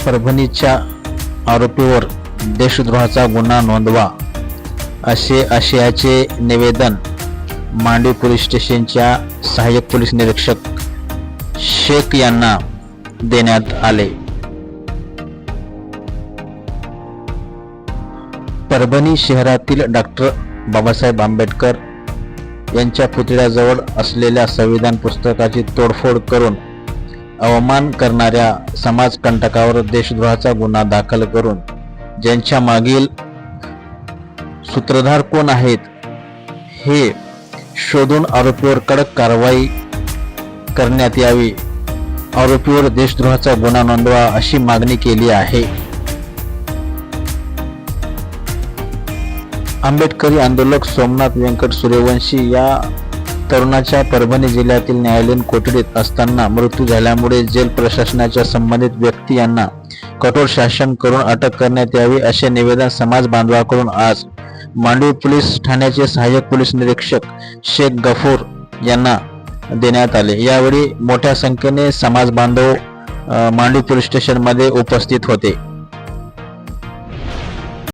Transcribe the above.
परभणीच्या आरोपीवर देशद्रोहाचा गुन्हा नोंदवा असे आशयाचे निवेदन मांडवी पोलीस स्टेशनच्या सहाय्यक पोलीस निरीक्षक शेख यांना देण्यात आले। परभणी शहरातील डॉक्टर बाबासाहेब आंबेडकर यांच्या पुतळ्याजवळ असलेल्या संविधान पुस्तकाची तोडफोड करून अवमान करणाऱ्या समाजकंटकावर देशद्रोहाचा गुन्हा दाखल करून ज्यांच्या मागील सूत्रधार कोण आहेत हे शोधून आरोपीवर कडक कारवाई करण्यात यावी, आरोपीवर देशद्रोहाचा गुन्हा नोंदवा अशी मागणी केली आहे। आंबेडकरी आंदोलक सोमनाथ व्यंकट सूर्यवंशी या तरुणाच्या परभणी जिल्ह्यातील न्यायालयीन कोठडीत असताना मृत्यू झाल्यामुळे जेल प्रशासनाच्या संबंधित व्यक्ती यांना कठोर शासन करून अटक करण्यात यावी असे निवेदन समाज बांधवांकडून आज मांडवी पोलीस ठाण्याचे सहाय्यक पोलीस निरीक्षक शेख गफूर यांना देण्यात आले। यावेळी मोठ्या संख्येने समाज बांधव मांडवी पोलीस स्टेशन मध्ये उपस्थित होते।